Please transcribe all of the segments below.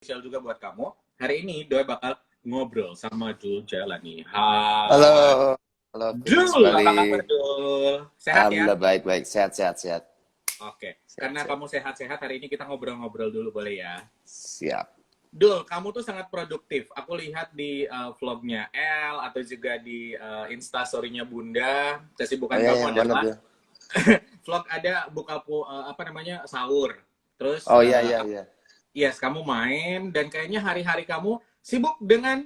spesial juga buat kamu. Hari ini Doi bakal ngobrol sama Dul Jalani. Halo, Hai. halo Firdaus Dul, kembali. apa kabar Dul? Sehat ya? Alhamdulillah baik-baik, sehat. Oke, Sehat, karena sehat. kamu sehat-sehat, hari ini kita ngobrol-ngobrol dulu boleh ya? Siap. Dul, kamu tuh sangat produktif. Aku lihat di vlognya El atau juga di Instastory-nya Bunda. Oh Kesibukan ya, kamu yang mana adalah tuh? vlog ada apa namanya sahur. Terus Oh iya. yes, kamu main dan kayaknya hari-hari kamu sibuk dengan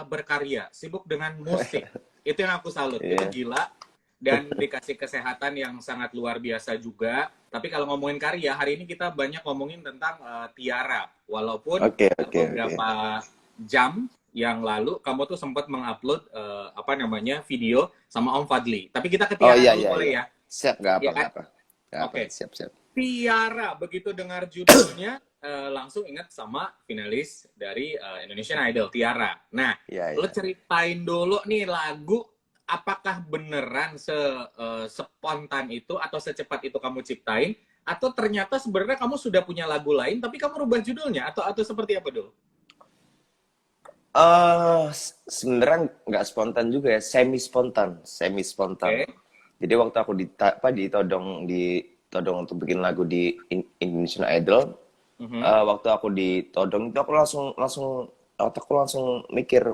berkarya, sibuk dengan musik. Itu yang aku salut. Itu Iya. gila dan dikasih kesehatan yang sangat luar biasa juga. Tapi kalau ngomongin karya, hari ini kita banyak ngomongin tentang Tiara. Walaupun Oke. beberapa jam yang lalu kamu tuh sempat mengupload apa namanya video sama Om Fadli. Tapi kita ke Oh Tiara dulu iya. boleh ya? Siap, nggak apa, Iya kan? nggak apa. Nggak apa, Oke. siap. Tiara, begitu dengar judulnya langsung ingat sama finalis dari Indonesian Idol, Tiara. Nah, lo Iya. ceritain dulu nih lagu, apakah beneran spontan itu atau secepat itu kamu ciptain, atau ternyata sebenarnya kamu sudah punya lagu lain tapi kamu rubah judulnya atau seperti apa dulu? Sebenarnya nggak spontan juga ya, semi spontan. Oke. Jadi waktu aku ditodong untuk bikin lagu di Indonesian Idol, Mhm. waktu aku ditodong itu aku langsung otakku langsung mikir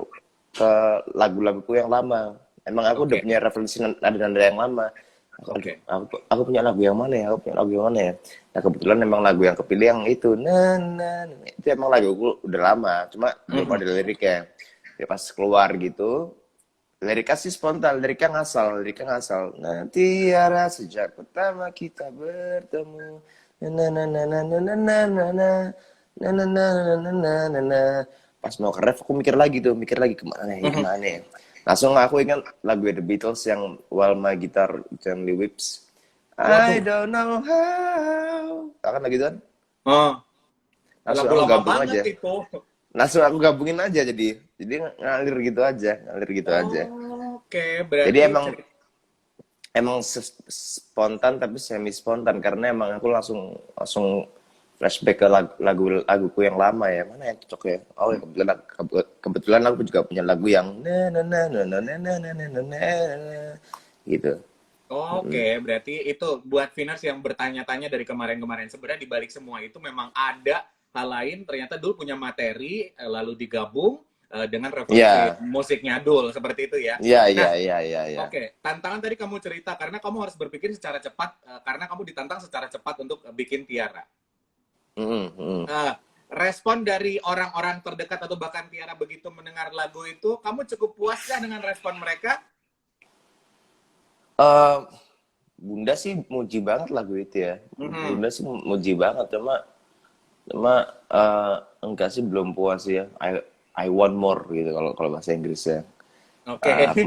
ke lagu-laguku yang lama. Emang aku udah Oke. punya referensi nada-nada yang lama. Aduh, Oke. aku punya lagu yang mana ya? Aku punya lagu yang mana ya? Nah kebetulan memang lagu yang kepilih yang itu. Itu emang laguku udah lama, cuma belum Mhm. ada liriknya. Ya pas keluar gitu, liriknya sih spontan, liriknya ngasal. Nanti Tiara sejak pertama kita bertemu. Na na na na na na na na na na na na na na na. Pas mau ke ref aku mikir lagi Mhm. kemana ya. Langsung aku ingat lagu The Beatles yang While My Guitar Gently Weeps. I Waduh. don't know how. Tahu kan lagi itu kan? Oh, Langsung lagu aku lama gabung banget aja. itu. Langsung aku gabungin aja jadi ngalir gitu aja. Oke, Jadi berarti emang cerita. emang spontan tapi semi spontan karena emang aku langsung langsung flashback ke laguku yang lama ya, mana yang cocok ya. Oh ya, kebetulan aku juga punya lagu yang gitu. Oke, berarti itu buat Viners yang bertanya-tanya dari kemarin-kemarin. Sebenarnya di balik semua itu memang ada hal lain. Ternyata dulu punya materi, lalu digabung dengan referensi Ya, musiknya Dul, seperti itu ya. Nah, ya. oke. Tantangan tadi kamu cerita, karena kamu harus berpikir secara cepat, karena kamu ditantang secara cepat untuk bikin Tiara. Eh, Respon dari orang-orang terdekat atau bahkan Tiara begitu mendengar lagu itu, kamu cukup puas nggak dengan respon mereka? Eh, Bunda sih muji banget lagu itu ya. Mhm. Bunda sih muji banget, cuma cuma enggak sih, belum puas ya. I want more gitu kalau kalau bahasa Inggrisnya. Oke. Aku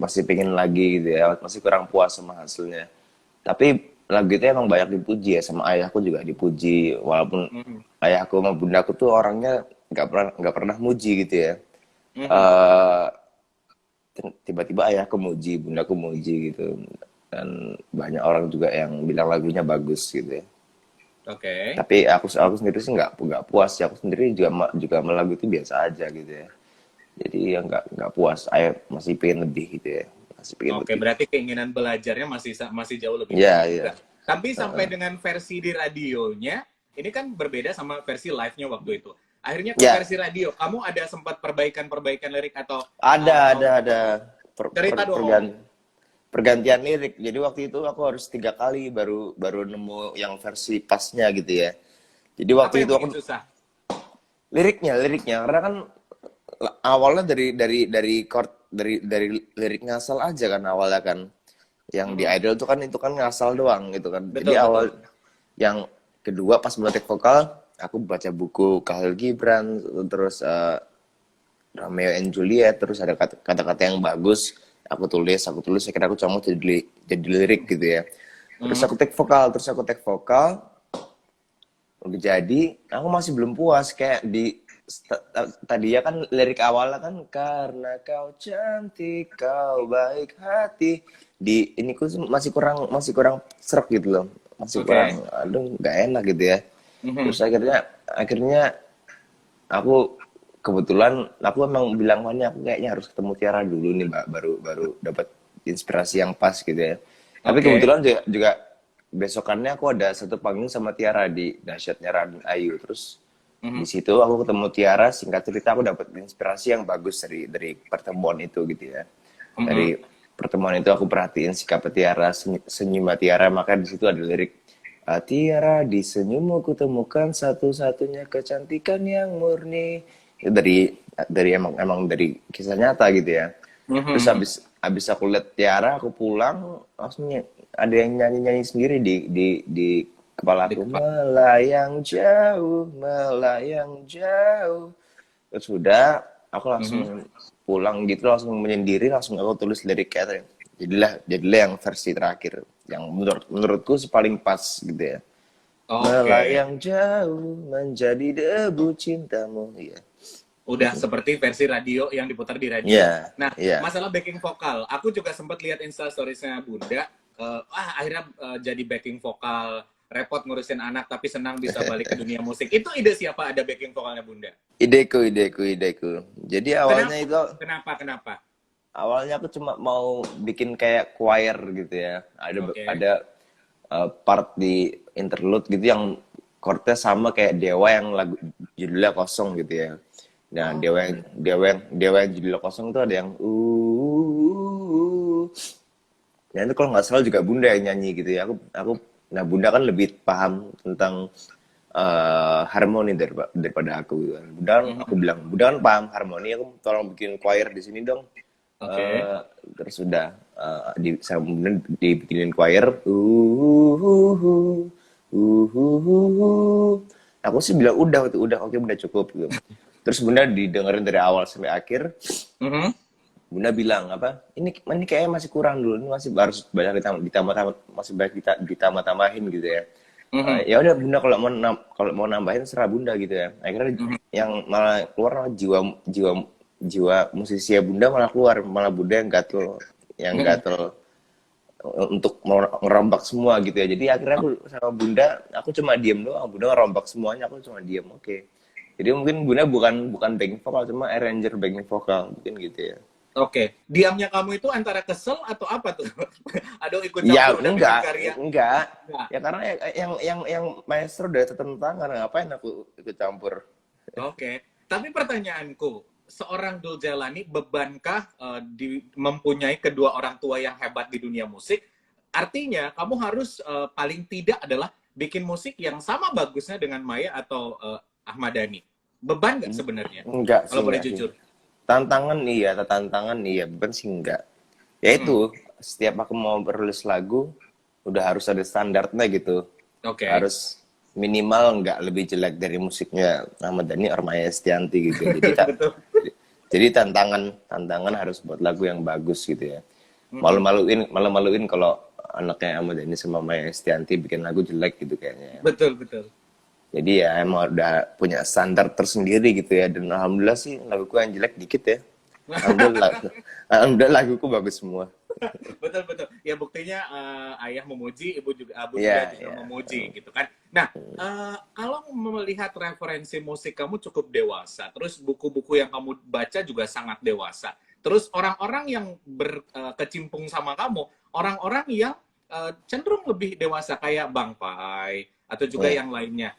masih pengen lagi gitu ya, masih kurang puas sama hasilnya. Tapi lagu itu emang banyak dipuji ya, sama ayahku juga dipuji, walaupun Mhm. ayahku sama bundaku tuh orangnya nggak pernah muji gitu ya. Mhm. eh Tiba-tiba ayahku muji, bundaku muji gitu, dan banyak orang juga yang bilang lagunya bagus gitu ya. Oke. Tapi aku sendiri sih nggak puas ya, aku sendiri juga sama lagu itu biasa aja gitu ya. Jadi ya nggak puas, ayah masih pengen lebih gitu ya, masih pengen Oke, lebih. berarti keinginan belajarnya masih jauh lebih Ya, banyak juga. ya. Tapi sampai dengan versi di radionya, ini kan berbeda sama versi live-nya waktu itu. Akhirnya ke Ya, versi radio, kamu ada sempat perbaikan-perbaikan lirik ada cerita dong. pergantian lirik. Jadi waktu itu aku harus 3 kali baru baru nemu yang versi pasnya gitu ya. Jadi Apa waktu yang itu aku bikin susah? liriknya karena kan awalnya dari chord, dari lirik ngasal aja kan awalnya kan. Yang di Mhm. Idol tuh kan itu kan ngasal doang gitu kan. Jadi Betul, awal betul. yang kedua pas mulai take vokal, aku baca buku Khalil Gibran, terus Romeo and Juliet, terus ada kata-kata yang bagus, aku tulis akhirnya aku comot jadi lirik gitu ya. Terus Mhm. aku take vokal udah jadi, aku masih belum puas kayak tadi ya kan lirik awalnya kan karena kau cantik, kau baik hati. Di ini ku masih kurang serak gitu loh. Masih Oke. kurang, aduh nggak enak gitu ya. Terus Mhm. akhirnya aku kebetulan aku emang bilang Wah, aku kayaknya harus ketemu Tiara dulu nih Mbak, baru dapat inspirasi yang pas gitu ya. Tapi Oke. kebetulan juga besokannya aku ada satu panggung sama Tiara di Dahsyatnya Raden Ayu. Terus di Mhm. situ aku ketemu Tiara, singkat cerita aku dapat inspirasi yang bagus dari pertemuan itu gitu ya. Mhm. Dari pertemuan itu aku perhatiin sikap Tiara, senyum Tiara, maka di situ ada lirik Tiara, di senyummu kutemukan satu-satunya kecantikan yang murni. Itu dari emang dari kisah nyata gitu ya. Mhm. Terus Mhm. habis aku lihat Tiara, aku pulang langsung ada yang nyanyi-nyanyi sendiri di kepala Di aku, kepala. melayang jauh. Terus udah aku langsung Mhm. pulang gitu, langsung menyendiri, langsung aku tulis liriknya. Jadilah yang versi terakhir yang menurutku paling pas gitu ya. Oke. Melayang jauh menjadi debu cintamu. Iya. Udah seperti versi radio yang diputar di radio. Iya, Nah, iya. masalah backing vokal, aku juga sempat lihat Insta Stories-nya Bunda. Akhirnya jadi backing vokal, repot ngurusin anak, tapi senang bisa balik ke dunia musik. Itu ide siapa ada backing vokalnya Bunda? Ideku. Jadi awalnya Kenapa? itu Kenapa? awalnya aku cuma mau bikin kayak choir gitu ya. Oke. Ada part di interlude gitu yang chordnya sama kayak Dewa yang lagu judulnya kosong gitu ya. Nah, Oh. Dewa yang judulnya kosong itu ada yang nah itu kalau nggak salah juga Bunda yang nyanyi gitu ya. Nah Bunda kan lebih paham tentang harmoni daripada aku gitu kan. Aku Mhm. bilang Bunda kan paham harmoni, aku tolong bikin choir di sini dong. Oke. Eh, terus udah sama Bunda dibikinin choir. Aku sih bilang udah oke Bunda cukup gitu. Terus Bunda didengerin dari awal sampai akhir. Mhm. Bunda bilang apa? Ini kayaknya masih kurang dulu. Ini masih harus banyak ditambah masih banyak ditambah-tambahin gitu ya. Mhm. Ya udah Bunda kalau mau nambahin serah Bunda gitu ya. Akhirnya Mhm. yang malah keluar jiwa jiwa jiwa musisi Bunda malah keluar, malah Bunda yang Mhm. gatel untuk mau ngerombak semua gitu ya. Jadi akhirnya aku sama Bunda, aku cuma diem doang. Bunda ngerombak semuanya, aku cuma diem. Oke. Jadi mungkin Bunda bukan backing vokal, cuma arranger backing vokal mungkin gitu ya. Oke. Diamnya kamu itu antara kesel atau apa tuh? Aduh, ikut Ya campur udah bikin karya. enggak. Nah, Ya karena yang maestro udah tertentang, karena ngapain aku ikut campur. oke. Tapi pertanyaanku, seorang Dul Jalani bebankah mempunyai kedua orang tua yang hebat di dunia musik? Artinya kamu harus paling tidak adalah bikin musik yang sama bagusnya dengan Maya atau Ahmad Dhani. Beban nggak sebenarnya? Kalau boleh Enggak sih. jujur. Tantangan iya, bukan sih enggak. Ya Mm-mm. itu, setiap aku mau rilis lagu, udah harus ada standarnya gitu. Oke. Harus minimal nggak lebih jelek dari musiknya Ahmad Dhani or Maya Estianty gitu ya. Betul. Jadi tantangan harus buat lagu yang bagus gitu ya. Mm-mm. Malu-maluin kalau anaknya Ahmad Dhani sama Maya Estianty bikin lagu jelek gitu kayaknya. Betul. Jadi ya emang udah punya standar tersendiri gitu ya. Dan alhamdulillah sih laguku yang jelek dikit ya. Alhamdulillah, alhamdulillah laguku bagus semua. Betul. Ya buktinya ayah memuji, ibu juga, bunda Iya, juga iya. memuji gitu kan. Nah, kalau melihat referensi musik kamu cukup dewasa, terus buku-buku yang kamu baca juga sangat dewasa. Terus orang-orang yang berkecimpung sama kamu, orang-orang yang cenderung lebih dewasa kayak Bang Pai atau juga Iya. yang lainnya.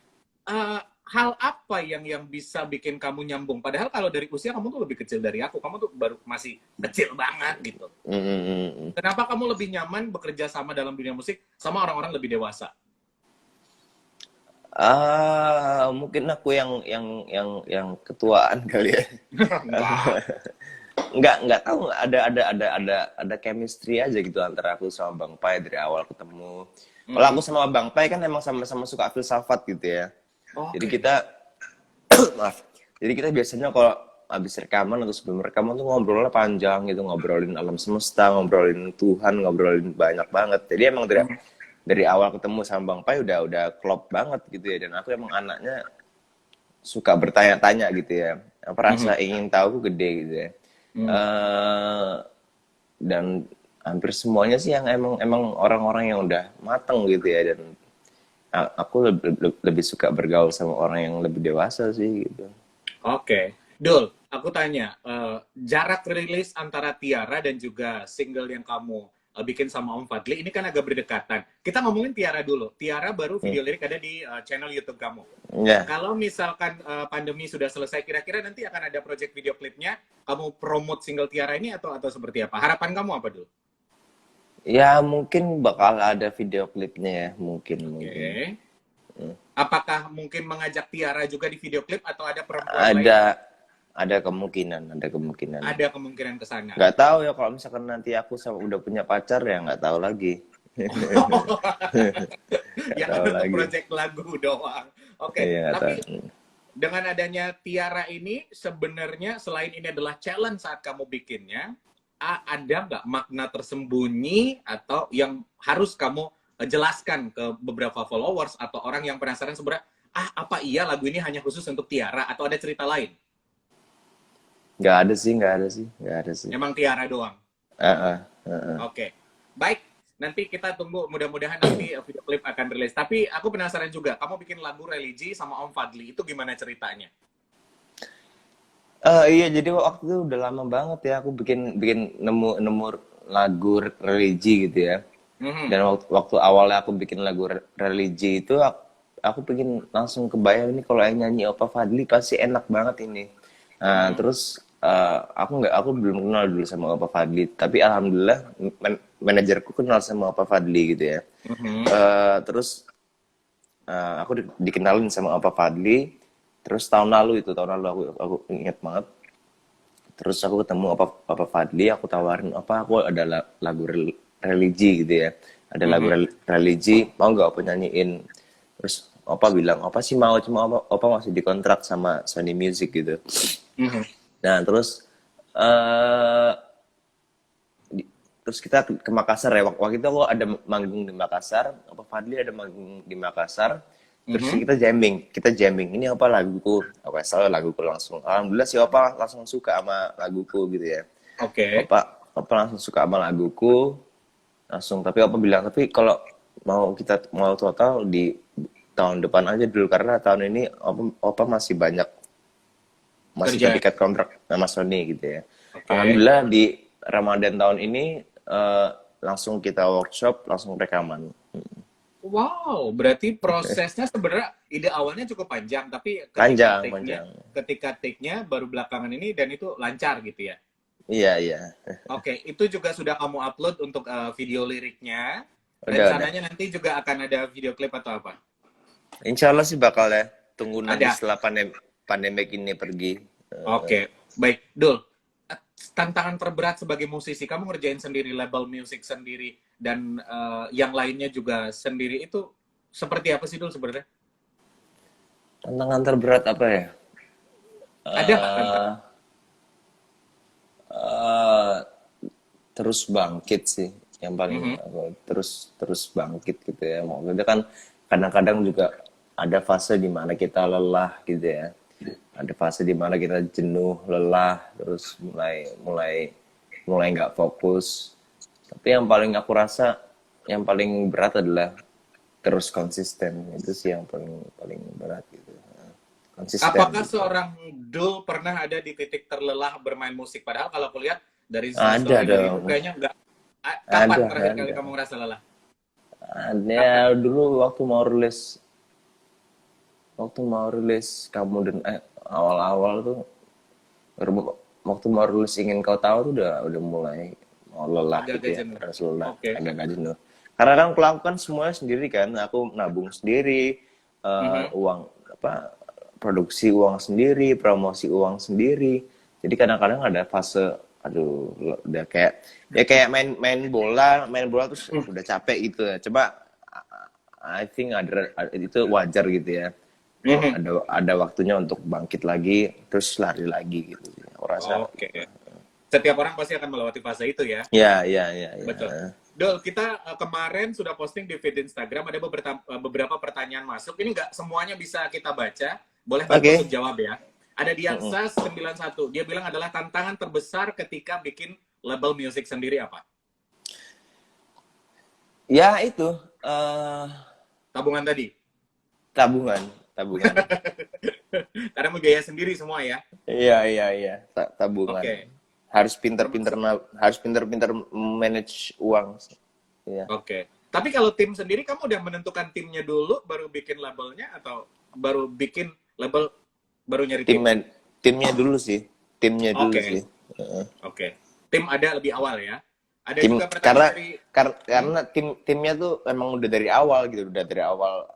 Eh, Hal apa yang bisa bikin kamu nyambung? Padahal kalau dari usia kamu tuh lebih kecil dari aku, kamu tuh baru masih kecil banget gitu. Mm, mm, mm, mm. Kenapa kamu lebih nyaman bekerja sama dalam dunia musik sama orang-orang lebih dewasa? Mungkin aku yang ketuaan kali ya. Enggak. Nggak tahu, ada chemistry aja gitu antara aku sama Bang Pai dari awal ketemu. Kalau aku Mhm. sama Bang Pai kan emang sama-sama suka filsafat gitu ya. Jadi Oke. kita maaf. Jadi kita biasanya kalau habis rekaman atau sebelum rekaman tuh ngobrolnya panjang gitu, ngobrolin alam semesta, ngobrolin Tuhan, ngobrolin banyak banget. Jadi emang Mhm. dari awal ketemu sama Bang Pai udah klop banget gitu ya. Dan aku emang anaknya suka bertanya-tanya gitu ya. Apa rasa Mhm. ingin tahu gede gitu ya. Mhm. eh dan hampir semuanya sih yang emang orang-orang yang udah mateng gitu ya. Dan aku lebih suka bergaul sama orang yang lebih dewasa sih gitu. Oke. Dul, aku tanya, jarak rilis antara Tiara dan juga single yang kamu bikin sama Om Fadli, ini kan agak berdekatan. Kita ngomongin Tiara dulu. Tiara baru video lirik ada di channel YouTube kamu. Ya. Kalau misalkan pandemi sudah selesai, kira-kira nanti akan ada project video klipnya, kamu promote single Tiara ini atau seperti apa? Harapan kamu apa dulu? Ya mungkin bakal ada video klipnya ya, mungkin. Oke. Apakah mungkin mengajak Tiara juga di video klip atau ada perempuan lain? Ada kemungkinan, ada kemungkinan. Ada kemungkinan ke sana. Nggak tahu ya kalau misalkan nanti aku udah punya pacar ya nggak tahu lagi. Yang tahu untuk lagi. project lagu doang. Oke, Iya, nggak tapi tahu. dengan adanya Tiara ini sebenarnya selain ini adalah challenge saat kamu bikinnya, ada nggak makna tersembunyi atau yang harus kamu jelaskan ke beberapa followers atau orang yang penasaran sebenarnya, apa iya lagu ini hanya khusus untuk Tiara atau ada cerita lain? Nggak ada sih. Emang Tiara doang. Oke, baik. Nanti kita tunggu, mudah-mudahan nanti video klip akan rilis. Tapi aku penasaran juga, kamu bikin lagu religi sama Om Fadli, itu gimana ceritanya? Iya, jadi waktu itu udah lama banget ya aku bikin nemu lagu religi gitu ya. Dan waktu awalnya aku bikin lagu religi itu aku bikin langsung kebayang ini kalau yang nyanyi Opa Fadli pasti enak banget ini. Nah, terus aku belum kenal dulu sama Opa Fadli, tapi alhamdulillah manajerku kenal sama Opa Fadli gitu ya. Terus aku dikenalin sama Opa Fadli. Terus tahun lalu aku ingat banget. Terus aku ketemu Opa Fadli, aku tawarin aku ada lagu religi gitu ya. Ada lagu religi, mau nggak Opa nyanyiin? Terus Opa bilang, Opa sih mau, cuma Opa masih dikontrak sama Sony Music gitu. Nah, terus kita ke Makassar ya. Waktu itu aku ada manggung di Makassar, Opa Fadli ada manggung di Makassar. Terus kita jamming. Ini apa laguku? Apa salah laguku langsung. Alhamdulillah si Opa langsung suka sama laguku gitu ya. Oke. Opa langsung suka sama laguku. Langsung, tapi Opa bilang, tapi kalau mau total di tahun depan aja dulu karena tahun ini Opa masih terikat kontrak sama Sony gitu ya. Alhamdulillah di Ramadan tahun ini langsung kita workshop, langsung rekaman. Wow, berarti prosesnya sebenarnya ide awalnya cukup panjang, tapi ketika take-nya baru belakangan ini dan itu lancar gitu ya? Iya. Oke, itu juga sudah kamu upload untuk video liriknya. Rencananya nanti juga akan ada video klip atau apa? Insya Allah sih bakal ya. Tunggu nanti setelah pandemik ini pergi. Oke, baik. Dul, tantangan terberat sebagai musisi, kamu ngerjain sendiri label musik sendiri, dan yang lainnya juga sendiri, itu seperti apa sih Dul sebenarnya? Tantangan terberat apa ya? Ada nggak terus bangkit sih yang paling terus bangkit gitu ya. Maksudnya kan kadang-kadang juga ada fase di mana kita lelah gitu ya. Ada fase di mana kita jenuh, lelah, terus mulai nggak fokus. Tapi yang paling aku rasa yang paling berat adalah terus konsisten. Itu sih yang paling berat gitu. Konsisten. Apakah seorang Dul pernah ada di titik terlelah bermain musik? Padahal kalau aku lihat dari story kayaknya nggak. Kapan terakhir kali kamu ngerasa lelah? Ada dulu waktu mau rilis kamu dan awal-awal tuh waktu mau rilis ingin kau tahu tuh udah mulai mau lelah gitu ya, terus lelah, agak jenuh. Karena kan aku lakukan semuanya sendiri kan, aku nabung sendiri, uang produksi uang sendiri, promosi uang sendiri. Jadi kadang-kadang ada fase aduh udah kayak main bola terus udah capek gitu ya. Coba I think itu wajar gitu ya. Ada waktunya untuk bangkit lagi terus lari lagi gitu. Aku rasa. Setiap orang pasti akan melewati fase itu ya. Iya. Betul. Dul, kita kemarin sudah posting di feed Instagram, ada beberapa pertanyaan masuk. Ini nggak semuanya bisa kita baca. Boleh bantu untuk jawab ya. Ada Diaksa 91. Dia bilang adalah tantangan terbesar ketika bikin label musik sendiri apa? Ya itu. Tabungan tadi? Tabungan. Karena mau biaya sendiri semua ya. Iya. Tabungan. Oke. Harus pinter-pinter manage uang. Iya. Oke. Tapi kalau tim sendiri, kamu udah menentukan timnya dulu, baru bikin labelnya, atau baru bikin label, baru nyari tim? Timnya dulu sih. Oke. Oke. Tim ada lebih awal ya? Ada Tim, juga pertanyaan dari... karena timnya tuh emang udah dari awal gitu. Udah dari awal,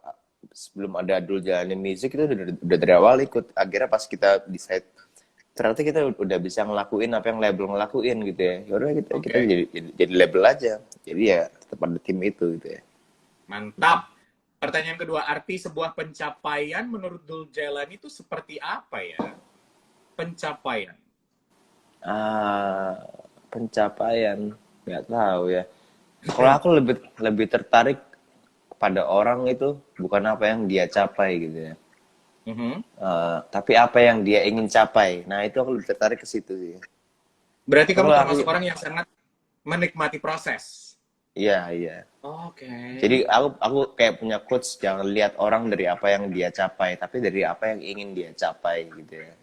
sebelum ada Dul jalanin music itu udah dari awal ikut. Akhirnya pas kita decide, ternyata kita udah bisa ngelakuin apa yang label ngelakuin gitu ya. Yaudah kita jadi label aja. Jadi ya tetap ada tim itu gitu ya. Mantap. Pertanyaan kedua, arti sebuah pencapaian menurut Dul Jailani itu seperti apa ya? Pencapaian. Pencapaian nggak tahu ya. Kalau aku lebih tertarik pada orang itu bukan apa yang dia capai gitu ya. Tapi apa yang dia ingin capai. Nah itu aku lebih tertarik ke situ sih. Berarti kamu termasuk orang yang sangat menikmati proses. Iya. Oke. Jadi aku kayak punya quotes, jangan lihat orang dari apa yang dia capai, tapi dari apa yang ingin dia capai gitu ya.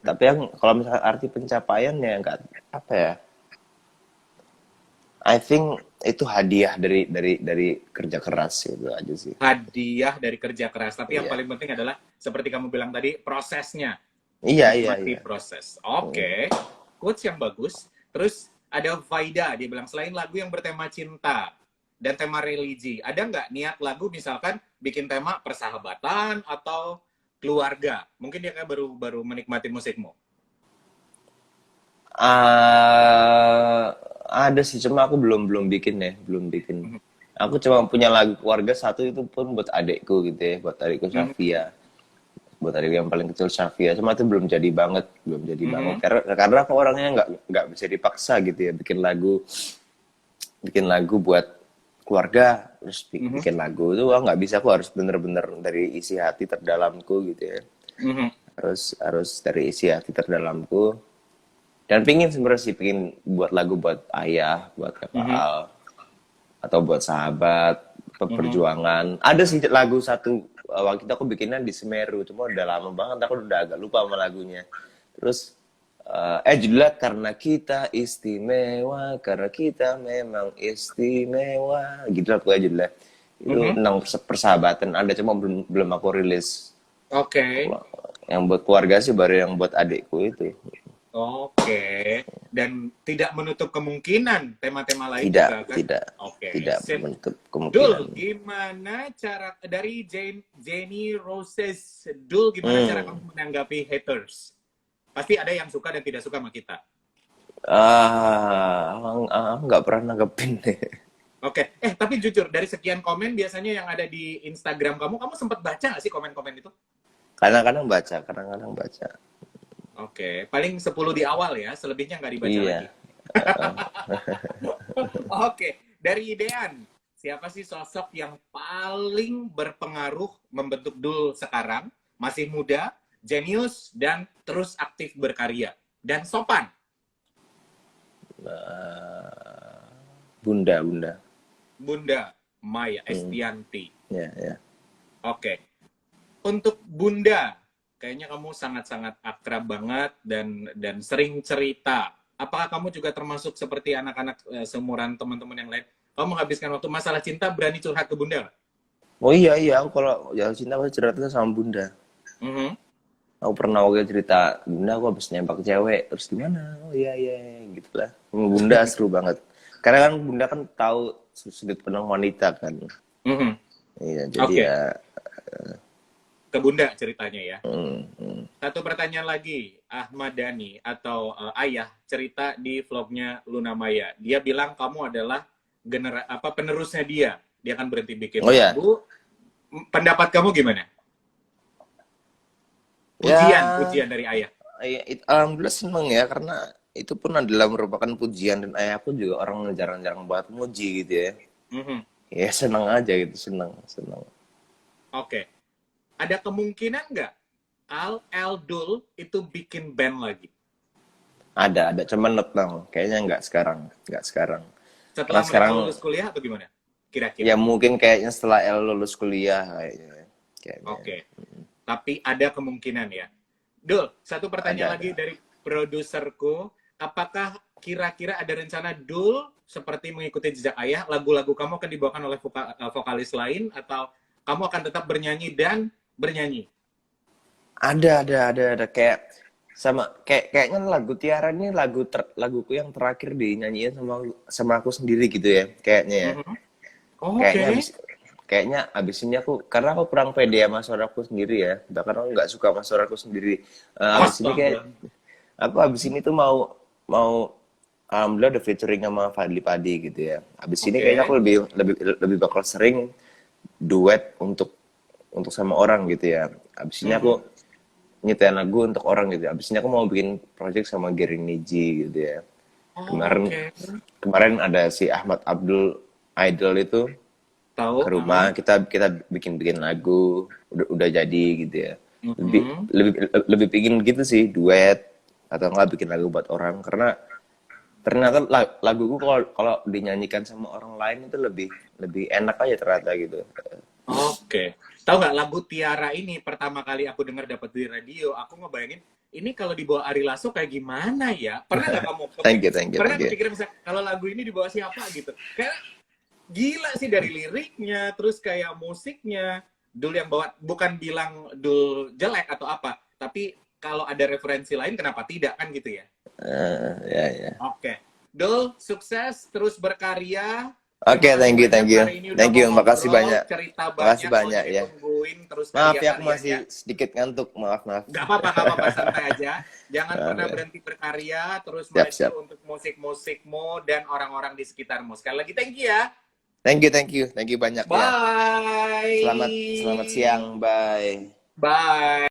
Tapi yang kalau misalnya arti pencapaian ya nggak apa ya. I think itu hadiah dari kerja keras itu aja sih. Hadiah dari kerja keras. Tapi yang paling penting adalah seperti kamu bilang tadi, prosesnya. Iya. Proses. Oke. Quotes yang bagus. Terus ada Vaida, dia bilang selain lagu yang bertema cinta dan tema religi, ada nggak niat lagu misalkan bikin tema persahabatan atau keluarga? Mungkin dia kayak baru menikmati musikmu. Ada sih, cuma aku belum bikin. Aku cuma punya lagu keluarga satu, itu pun buat adekku gitu ya, buat adekku Syafia. Buat adekku yang paling kecil Syafia, cuma itu belum jadi banget. Karena aku orangnya nggak bisa dipaksa gitu ya, bikin lagu buat keluarga, terus bikin lagu itu nggak bisa. Aku harus bener-bener dari isi hati terdalamku gitu ya. Harus dari isi hati terdalamku. Dan pingin buat lagu buat ayah, buat kakak Al, atau buat sahabat, perjuangan. Ada sih lagu satu, waktu itu aku bikinnya di Semeru, cuma udah lama banget, aku udah agak lupa sama lagunya. Terus, judulnya Karena Kita Istimewa, karena kita memang istimewa, gitu lah pokoknya judulnya. Itu tentang persahabatan, ada cuma belum aku rilis. Oke. Yang buat keluarga sih baru yang buat adikku itu. Oke. Dan tidak menutup kemungkinan tema-tema lain juga kan? Tidak menutup kemungkinan. Dul, gimana cara dari Jenny Roses? Dul, gimana cara kamu menanggapi haters? Pasti ada yang suka dan tidak suka sama kita. Nggak pernah nanggepin deh. Oke. Tapi jujur, dari sekian komen biasanya yang ada di Instagram kamu sempat baca nggak sih komen-komen itu? Kadang-kadang baca. Oke, paling 10 di awal ya, selebihnya nggak dibaca lagi. Oke, dari Dean, siapa sih sosok yang paling berpengaruh membentuk Dul sekarang? Masih muda, jenius, dan terus aktif berkarya. Dan sopan. Bunda Maya Estianti. Ya. Oke. Untuk Bunda, kayaknya kamu sangat-sangat akrab banget dan sering cerita. Apakah kamu juga termasuk seperti anak-anak seumuran teman-teman yang lain? Kamu menghabiskan waktu masalah cinta berani curhat ke Bunda? Oh iya, aku kalau jatuh cinta pasti cerita sama Bunda. Aku pernah waktu cerita, Bunda aku habis nembak cewek, terus gimana? Oh iya, gitu lah. Bunda seru banget. Karena kan Bunda kan tahu sudut pandang wanita kan. Iya, jadi ya ke Bunda ceritanya ya. Satu pertanyaan lagi, Ahmad Dhani atau Ayah cerita di vlognya Luna Maya. Dia bilang kamu adalah penerusnya dia. Dia akan berhenti bikin lagu. Pendapat kamu gimana? Pujian dari Ayah. Alhamdulillah seneng ya, karena itu pun adalah merupakan pujian, dan ayahku juga orang jarang-jarang banget muji gitu ya. Ya seneng aja gitu, seneng. Oke. Ada kemungkinan nggak Dul itu bikin band lagi? Ada, cuman not now. Kayaknya nggak sekarang. Setelah mereka lulus kuliah atau gimana? Kira-kira? Ya mungkin kayaknya setelah lulus kuliah kayaknya. Oke. tapi ada kemungkinan ya. Dul, satu pertanyaan lagi dari produserku. Apakah kira-kira ada rencana Dul seperti mengikuti jejak ayah, lagu-lagu kamu akan dibawakan oleh vokalis lain atau kamu akan tetap bernyanyi dan bernyanyi? Ada kayak kayaknya lagu Tiara ini laguku yang terakhir dinyanyiin sama aku sendiri gitu ya, kayaknya ya. Oh, Kayaknya abis ini karena aku kurang pede sama suaraku sendiri ya, bahkan aku nggak suka sama suaraku sendiri. Abis ini tuh mau alhamdulillah udah featuring sama Fadly Padi gitu ya. Abis ini kayaknya aku lebih bakal sering duet untuk sama orang gitu ya. Abis ini aku nyetain lagu untuk orang gitu. Abis ini aku mau bikin project sama Gary Niji gitu ya. Kemarin ada si Ahmad Abdul Idol itu ke rumah, kita bikin lagu, udah jadi gitu ya. Lebih pingin gitu sih, duet atau enggak bikin lagu buat orang, karena ternyata laguku kalau dinyanyikan sama orang lain itu lebih enak aja ternyata gitu. Tahu nggak, lagu Tiara ini pertama kali aku dengar dapat di radio, aku ngebayangin ini kalau dibawa Ari Lasso kayak gimana ya? Pernah nggak kamu kepikiran misalnya kalau lagu ini dibawa siapa gitu? Kayak gila sih dari liriknya, terus kayak musiknya. Dul yang bawa, bukan bilang Dul jelek atau apa, tapi kalau ada referensi lain kenapa tidak, kan gitu ya? Ya. Dul, sukses terus berkarya. Thank you, makasih banyak. Cerita makasih banyak ya. Terus maaf ya, aku masih sedikit ngantuk, maaf. Gak apa-apa, santai aja. Jangan pernah berhenti berkarya, terus maju untuk musik-musikmu dan orang-orang di sekitarmu. Sekali lagi thank you ya. Thank you banyak. Bye. Ya. Selamat siang, bye.